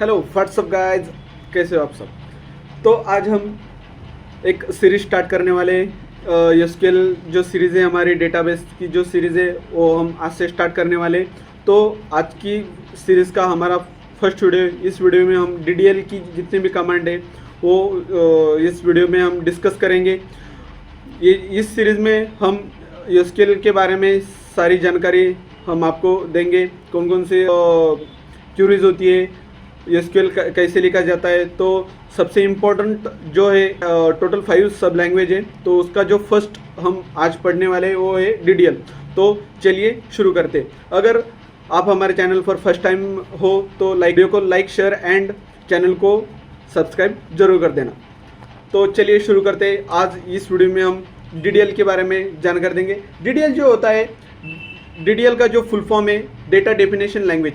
Hello what's up guys, कैसे हो आप सब। तो आज हम एक सीरीज स्टार्ट करने वाले एसक्यूएल जो सीरीज़ है, हमारी डेटाबेस की जो सीरीज़ है वो हम आज से स्टार्ट करने वाले। तो आज की सीरीज़ का हमारा फर्स्ट वीडियो, इस वीडियो में हम डीडीएल की जितने भी कमांड है वो इस वीडियो में हम डिस्कस करेंगे। ये इस सीरीज़ में हम एसक्यूएल के बारे में सारी जानकारी हम आपको देंगे, कौन कौन से क्यूरीज होती है, एसक्यूएल कैसे लिखा जाता है। तो सबसे इम्पोर्टेंट जो है टोटल 5 सब लैंग्वेज है, तो उसका जो फर्स्ट हम आज पढ़ने वाले हैं वो है डीडीएल। तो चलिए शुरू करते हैं। अगर आप हमारे चैनल पर फर्स्ट टाइम हो तो वीडियो को लाइक शेयर एंड चैनल को सब्सक्राइब जरूर कर देना। तो चलिए शुरू करते हैं। आज इस वीडियो में हम डीडीएल के बारे में जानकारी देंगे। डीडीएल जो होता है, डीडीएल का जो फुल फॉर्म है data definition language,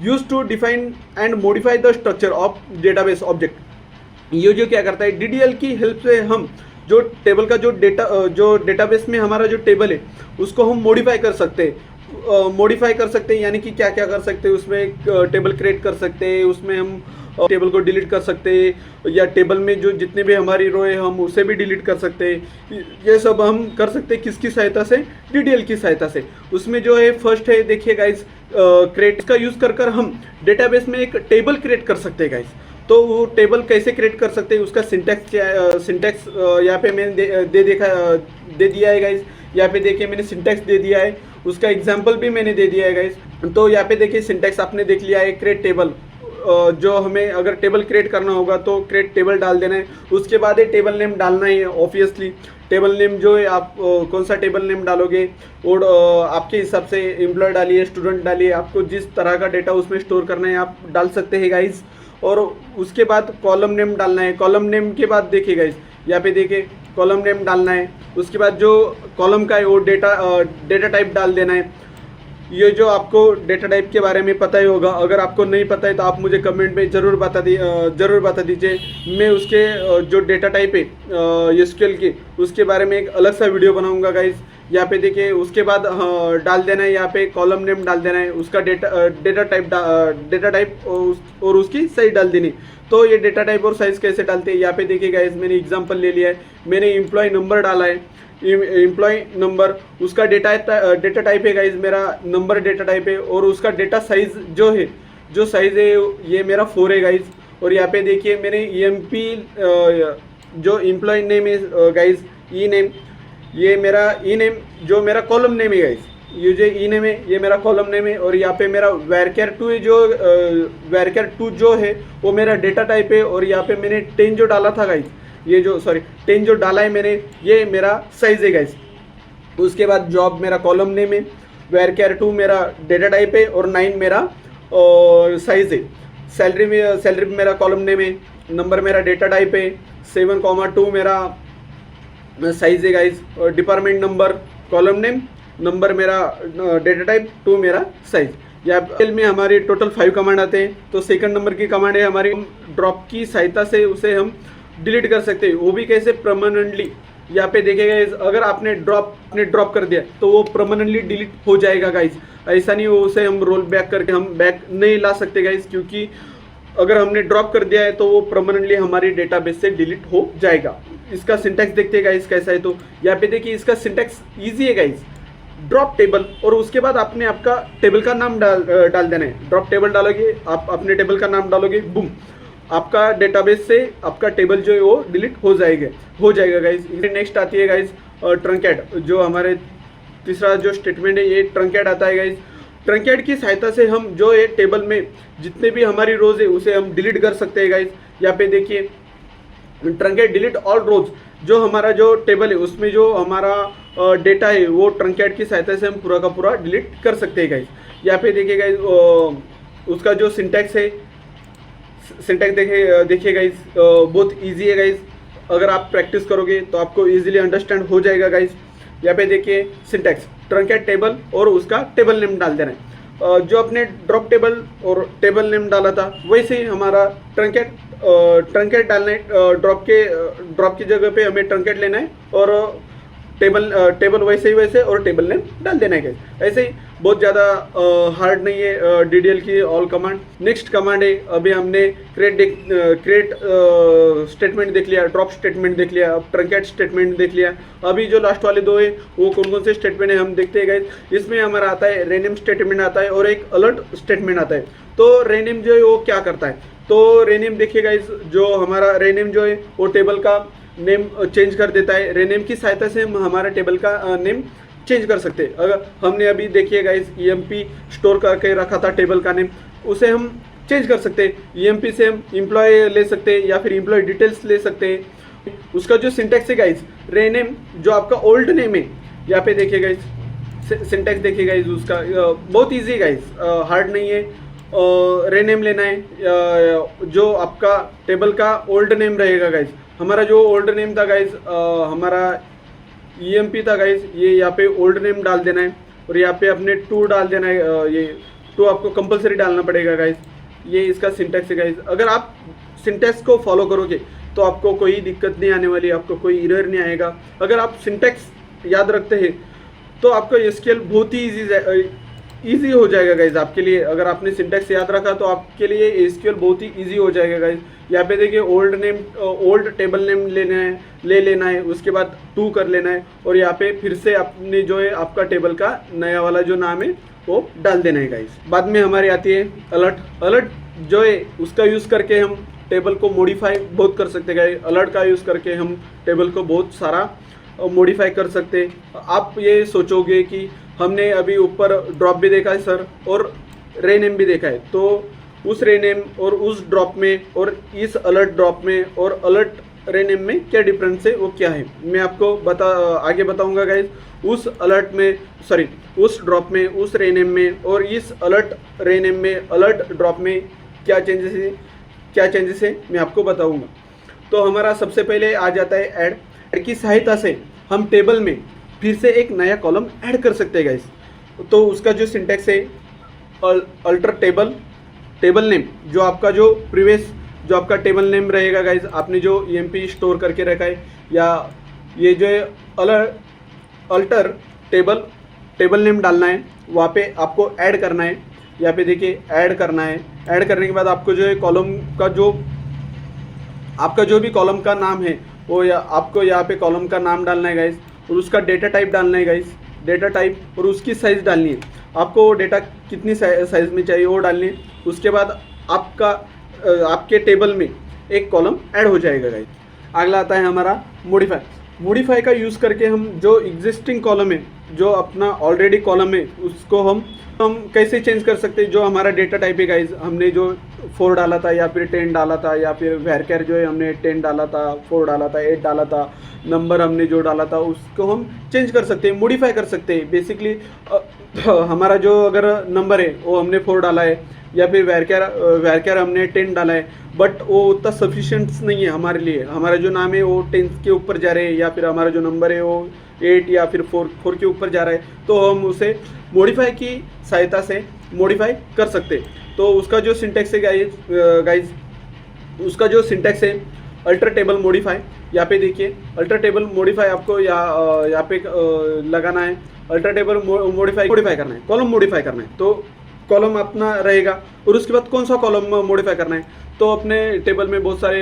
use to define and modify the structure of database object. ये जो क्या करता है, डीडीएल की हेल्प से हम जो टेबल का जो डेटाबेस में हमारा जो टेबल है उसको हम मॉडिफाई कर सकते हैं। यानी कि क्या क्या कर सकते हैं, उसमें टेबल क्रिएट कर सकते हैं, उसमें हम टेबल को डिलीट कर सकते हैं, या टेबल में जो जितने भी हमारी रो है हम उसे भी डिलीट कर सकते हैं। ये सब हम कर सकते हैं किसकी सहायता से, डीडीएल की सहायता से। उसमें जो है फर्स्ट है, देखिए गाइस, क्रिएट का यूज़ कर हम डेटाबेस में एक टेबल क्रिएट कर सकते हैं गाइस। तो वो टेबल कैसे क्रिएट कर सकते हैं, उसका सिंटैक्स क्या, सिंटैक्स यहाँ पे मैंने दे दिया है गाइस। यहाँ पे देखिए मैंने सिंटैक्स दे दिया है, उसका एग्जाम्पल भी मैंने दे दिया है गाइस। तो यहाँ पे देखिए सिंटैक्स आपने देख लिया है, क्रिएट टेबल। जो हमें अगर टेबल क्रिएट करना होगा तो क्रिएट टेबल डाल देना है, उसके बाद ये टेबल नेम डालना ही है। ऑब्वियसली टेबल नेम जो है, आप कौन सा टेबल नेम डालोगे और आपके हिसाब से एम्प्लॉय डालिए, स्टूडेंट डालिए, आपको जिस तरह का डेटा उसमें स्टोर करना है आप डाल सकते हैं गाइज। और उसके बाद कॉलम नेम डालना है। कॉलम नेम के बाद देखिए गाइज, यहाँ पे देखिए कॉलम नेम डालना है। उसके बाद जो कॉलम का है वो डेटा टाइप डाल देना है। ये जो आपको डेटा टाइप के बारे में पता ही होगा, अगर आपको नहीं पता है तो आप मुझे कमेंट में ज़रूर बता दीजिए। मैं उसके जो डेटा टाइप है एसक्यूएल की, उसके बारे में एक अलग सा वीडियो बनाऊंगा गाइज। यहाँ पे देखिए उसके बाद डाल देना है, यहाँ पे कॉलम नेम डाल देना है, उसका डेटा टाइप और उसकी साइज डाल देनी। तो ये डेटा टाइप और साइज़ कैसे डालते हैं, यहाँ पे देखिए गाइज मैंने एग्जाम्पल ले लिया है। मैंने एम्प्लॉय नंबर डाला है, एम्प्लॉय नंबर, उसका डेटा टाइप है गाइज, मेरा नंबर डेटा टाइप है। और उसका डेटा साइज जो साइज है ये मेरा 4 है गाइज। और यहाँ पे देखिए मैंने EMP जो एम्प्लॉय नेम है गाइज, ई नेम, ये मेरा ई नेम जो मेरा कॉलम नेम है गाइज, ये जो ई नेम है ये मेरा कॉलम नेम है। और यहाँ पे मेरा varchar 2 है, जो varchar 2 जो है वो मेरा डेटा टाइप है। और यहाँ पे मैंने 10 जो डाला था गाइज, 10 जो डाला है मैंने, ये मेरा साइज है गाइस। उसके बाद जॉब मेरा कॉलम नेम है, varchar 2 मेरा डेटा टाइप है और 9 मेरा साइज है। सैलरी मेरा कॉलम नेम है, नंबर मेरा डेटा टाइप है, 7,2 मेरा साइज है गाइस। और department number column name, number मेरा डेटा टाइप, 2 मेरा साइज। यहाँ में हमारे टोटल 5 कमांड आते हैं। तो सेकंड नंबर की कमांड है हमारी, ड्रॉप की सहायता से उसे हम डिलीट कर सकते हैं। वो भी कैसे, परमानेंटली। यहाँ पे देखिएगा, अगर आपने ड्रॉप कर दिया तो वो परमानेंटली डिलीट हो जाएगा गाइज। ऐसा नहीं, वो उसे हम रोल बैक करके हम बैक नहीं ला सकते गाइज, क्योंकि अगर हमने ड्रॉप कर दिया है तो वो परमानेंटली हमारी डेटाबेस से डिलीट हो जाएगा। इसका सिंटैक्स देखते हैं गाइज कैसा है। तो यहाँ पे देखिए इसका सिंटैक्स ईजी है गाइज, ड्रॉप टेबल, और उसके बाद आपने आपका टेबल का नाम डाल देना है। ड्रॉप टेबल डालोगे, आप अपने टेबल का नाम डालोगे, बूम, आपका डेटाबेस से आपका टेबल जो है वो डिलीट हो जाएगा गाइज। नेक्स्ट आती है गाइज ट्रंकेट, जो हमारे तीसरा जो स्टेटमेंट है ये ट्रंकेट आता है गाइज। ट्रंकेट की सहायता से हम जो है टेबल में जितने भी हमारी रोज है उसे हम डिलीट कर सकते हैं गाइज। यहाँ पे देखिए ट्रंकेट डिलीट ऑल रोज, जो हमारा जो टेबल है उसमें जो हमारा डेटा है वो ट्रंकेट की सहायता से हम पूरा का पूरा डिलीट कर सकते हैं गाइज। यहाँ पे देखिए गाइज उसका जो सिंटैक्स है, सिंटैक्स देखिए गाइज, बहुत इजी है गाइज। अगर आप प्रैक्टिस करोगे तो आपको इजीली अंडरस्टैंड हो जाएगा गाइज। यहाँ पे देखिए सिंटैक्स, ट्रंकेट टेबल और उसका टेबल नेम डाल देना है। जो अपने ड्रॉप टेबल और टेबल नेम डाला था वैसे ही हमारा ट्रंकेट डालना है। ड्रॉप की जगह पे हमें ट्रंकेट लेना है और टेबल वैसे ही वैसे और टेबल नेम डाल देना है guys। ऐसे ही बहुत ज़्यादा हार्ड नहीं है DDL की ऑल कमांड। नेक्स्ट कमांड है, अभी हमने क्रिएट स्टेटमेंट देख लिया, ड्रॉप स्टेटमेंट देख लिया, अब ट्रंकेट स्टेटमेंट देख लिया। अभी जो लास्ट वाले दो है वो कौन कौन से स्टेटमेंट है हम देखते हैं गाइस। इसमें हमारा आता है रेनेम स्टेटमेंट आता है और एक अलर्ट स्टेटमेंट आता है। तो रेनेम जो है वो क्या करता है, तो रेनेम देखिए गाइस, जो हमारा रेनेम जो है वो टेबल का नेम चेंज कर देता है। रेनेम की सहायता से हम हमारा टेबल का नेम चेंज कर सकते हैं। अगर हमने अभी देखिए गाइस EMP स्टोर करके रखा था टेबल का नेम, उसे हम चेंज कर सकते हैं। EMP से हम एम्प्लॉय ले सकते हैं या फिर एम्प्लॉय डिटेल्स ले सकते हैं। उसका जो सिंटैक्स है गाइस, रेनेम जो आपका ओल्ड नेम है, यहाँ पे देखिए गाइस सिंटैक्स देखिए गाइस उसका, बहुत ईजी है गाइस, हार्ड नहीं है। रेनेम लेना है जो आपका टेबल का ओल्ड नेम रहेगा गाइस। हमारा जो ओल्ड नेम था गाइस, हमारा EMP था गाइस, ये यहाँ पे ओल्ड नेम डाल देना है और यहाँ पे अपने टू डाल देना है। ये टू आपको कंपलसरी डालना पड़ेगा गाइस। ये इसका सिंटैक्स है गाइस। अगर आप सिंटैक्स को फॉलो करोगे तो आपको कोई दिक्कत नहीं आने वाली, आपको कोई एरर नहीं आएगा। अगर आप सिंटैक्स याद रखते हैं तो आपका SQL बहुत ही ईजी हो जाएगा गाइज आपके लिए। अगर आपने सिंटैक्स याद रखा तो आपके लिए SQL बहुत ही ईजी हो जाएगा गाइज। यहाँ पे देखिए ओल्ड टेबल नेम ले लेना है, उसके बाद टू कर लेना है और यहाँ पे फिर से आपने जो है आपका टेबल का नया वाला जो नाम है वो डाल देना है गाइज। बाद में हमारी आती है अलर्ट जो है उसका यूज़ करके हम टेबल को मॉडिफाई बहुत कर सकते हैं गाइज। अलर्ट का यूज़ करके हम टेबल को बहुत सारा मॉडिफाई कर सकते हैं। आप ये सोचोगे कि हमने अभी ऊपर ड्रॉप भी देखा है सर और रेनेम भी देखा है, तो उस रेनेम और उस ड्रॉप में और इस अलर्ट ड्रॉप में और अलर्ट रेनेम में क्या डिफरेंस है, वो क्या है, मैं आपको आगे बताऊंगा गाइज। उस अलर्ट में उस ड्रॉप में, उस रेनेम में और इस अलर्ट रेनेम में, अलर्ट ड्रॉप में क्या चेंजेस है मैं आपको बताऊंगा। तो हमारा सबसे पहले आ जाता है ऐड की सहायता से हम टेबल में फिर से एक नया कॉलम ऐड कर सकते हैं गाइस। तो उसका जो सिंटैक्स है अल्टर टेबल नेम, जो आपका जो प्रीवियस जो आपका टेबल नेम रहेगा गाइस, आपने जो EMP स्टोर करके रखा है, या ये जो है अल्टर टेबल नेम डालना है, वहाँ पे आपको ऐड करना है। यहाँ पे देखिए ऐड करना है। ऐड करने के बाद आपको जो है कॉलम का जो आपका जो भी कॉलम का नाम है वो आपको यहाँ पे कॉलम का नाम डालना है गाइस और उसका डेटा टाइप डालना है गाइस, डेटा टाइप और उसकी साइज़ डालनी है। आपको डेटा कितनी साइज़ में चाहिए वो डालनी है। उसके बाद आपके टेबल में एक कॉलम ऐड हो जाएगा गाइस। अगला आता है हमारा मॉडिफाई का यूज़ करके हम जो एग्जिस्टिंग कॉलम है, जो अपना ऑलरेडी कॉलम है, उसको हम कैसे चेंज कर सकते हैं। जो हमारा डेटा टाइप है गाइस, हमने जो 4 डाला था या फिर 10 डाला था या फिर वैरकेर जो है हमने 10 डाला था, 4 डाला था, 8 डाला था, नंबर हमने जो डाला था उसको हम चेंज कर सकते हैं, मॉडिफाई कर सकते हैं। बेसिकली हमारा जो अगर नंबर है वो हमने 4 डाला है या फिर वैरकेर हमने 10 डाला है, बट वो उतना सफिशिएंट नहीं है हमारे लिए। हमारा जो नाम है वो 10 के ऊपर जा रहे हैं या फिर हमारा जो नंबर है वो 8 या फिर 4 के ऊपर जा रहा है, तो हम उसे मॉडिफाई की सहायता से मॉडिफाई कर सकते हैं। तो उसका जो सिंटैक्स है गाइज उसका जो सिंटैक्स है अल्टर टेबल मॉडिफाई। यहाँ पे देखिए अल्टर टेबल मॉडिफाई आपको यहाँ पे लगाना है। अल्टर टेबल मॉडिफाई करना है, कॉलम मॉडिफाई करना है। तो कॉलम अपना रहेगा और उसके बाद कौन सा कॉलम मॉडिफाई करना है, तो अपने टेबल में बहुत सारे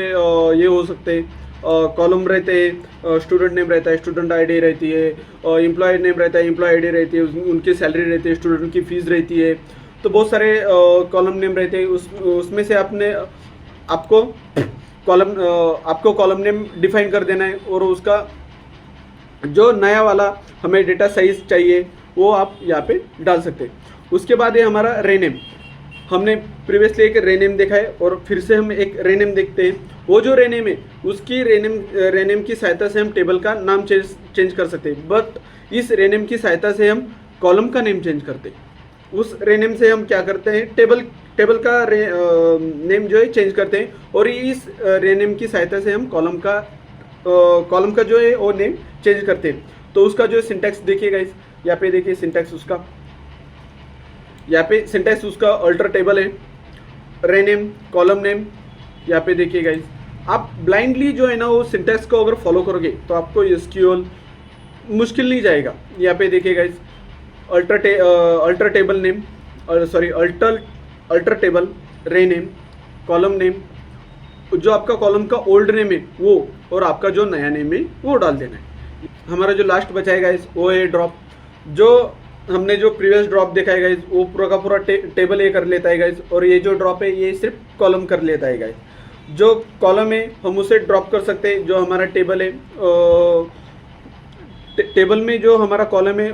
ये हो सकते हैं कॉलम रहते हैं। स्टूडेंट नेम रहता है, स्टूडेंट आईडी रहती है, एम्प्लॉय नेम रहता है, एम्प्लॉय आईडी रहती है, उनकी सैलरी रहती है, स्टूडेंट की फीस रहती है। तो बहुत सारे कॉलम नेम रहते हैं। उसमें से आपको कॉलम नेम डिफाइन कर देना है और उसका जो नया वाला हमें डेटा साइज चाहिए वो आप यहाँ पे डाल सकते हैं। उसके बाद है हमारा रेनेम। हमने प्रीवियसली एक रेनेम देखा है और फिर से हम एक रेनेम देखते हैं। वो जो रेनेम है उसकी रेनेम की सहायता से हम टेबल का नाम चेंज कर सकते हैं, बट इस रेनेम की सहायता से हम कॉलम का नेम चेंज करते हैं। उस रेनेम से हम क्या करते हैं, टेबल का नेम जो है चेंज करते हैं और इस रेनेम की सहायता से हम कॉलम का जो है वो नेम चेंज करते हैं। तो उसका जो सिंटैक्स देखिएगा यहाँ पे देखिए सिंटैक्स उसका अल्टर टेबल है, रेनेम, कॉलम नेम। यहाँ पे देखिए गाइस, आप ब्लाइंडली जो है ना वो सिंटैक्स को अगर फॉलो करोगे तो आपको SQL मुश्किल नहीं जाएगा। यहाँ पे देखिए guys, alter table name, sorry alter table रे नेम, कॉलम नेम, जो आपका कॉलम का ओल्ड नेम है वो, और आपका जो नया नेम है वो डाल देना है। हमारा जो लास्ट बचा है गाइस वो है ड्रॉप। जो हमने जो प्रीवियस ड्रॉप देखा है गाइस वो पूरा का पूरा टेबल ए कर लेता है गाइस, और ये जो ड्रॉप है ये सिर्फ कॉलम कर लेता है गाइस। जो कॉलम है हम उसे ड्रॉप कर सकते हैं। जो हमारा टेबल है, टेबल में जो हमारा कॉलम है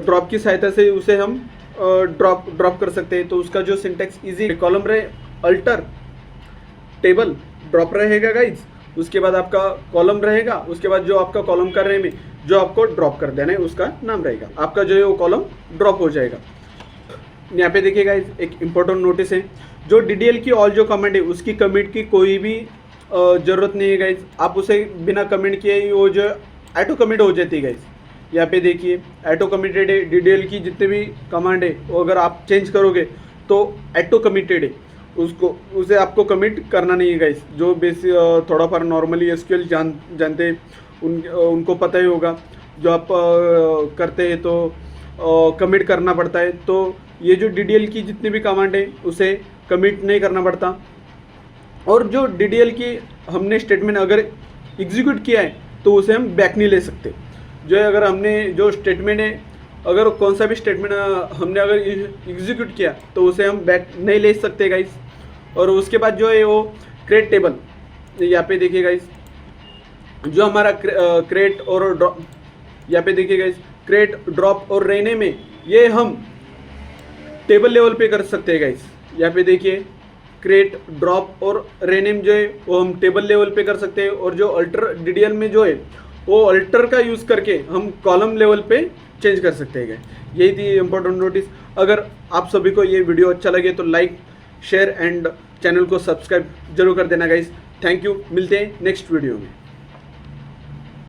ड्रॉप की सहायता से उसे हम ड्रॉप कर सकते हैं। तो उसका जो सिंटेक्स इजी, कॉलम रहे अल्टर टेबल ड्रॉप रहेगा गाइज, उसके बाद आपका कॉलम रहेगा, उसके बाद जो आपका कॉलम का नेम है जो आपको ड्रॉप कर देना है उसका नाम रहेगा, आपका जो है वो कॉलम ड्रॉप हो जाएगा। यहाँ पे देखिए गाइज एक इम्पोर्टेंट नोटिस है, जो DDL की ऑल जो कमेंट है उसकी कमिट की कोई भी ज़रूरत नहीं है गाइज। आप उसे बिना कमेंट किए वो जो ऑटो कमिट हो जाती है गाइज। यहाँ पे देखिए ऑटो कमिटेड है, DDL की जितने भी कमांड है वो अगर आप चेंज करोगे तो ऑटो कमिटेड है, उसे आपको कमिट करना नहीं है गाइस। जो बेसिक थोड़ा फार नॉर्मली SQL जानते हैं उनको पता ही होगा, जो आप करते हैं तो कमिट करना पड़ता है। तो ये जो DDL की जितनी भी कमांड है उसे कमिट नहीं करना पड़ता। और जो DDL की हमने स्टेटमेंट अगर एग्जीक्यूट किया है तो उसे हम बैक नहीं ले सकते। जो है अगर हमने जो स्टेटमेंट है, अगर कौन सा भी स्टेटमेंट हमने अगर एग्जीक्यूट किया तो उसे हम बैक नहीं ले सकते गाइस। और उसके बाद जो है वो क्रिएट टेबल, यहाँ पे देखिए गाइस जो हमारा क्रिएट और ड्रॉप, यहाँ पे देखिए गाइस क्रिएट ड्रॉप और रहने में ये हम टेबल लेवल पे कर सकते हैं गाइस। यहाँ पे देखिए क्रिएट ड्रॉप और रेनेम जो है वो हम टेबल लेवल पे कर सकते हैं, और जो अल्टर DDL में जो है वो अल्टर का यूज़ करके हम कॉलम लेवल पे चेंज कर सकते हैं। यही थी इम्पोर्टेंट नोटिस। अगर आप सभी को ये वीडियो अच्छा लगे तो लाइक शेयर एंड चैनल को सब्सक्राइब जरूर कर देना गाइस। थैंक यू, मिलते हैं नेक्स्ट वीडियो में।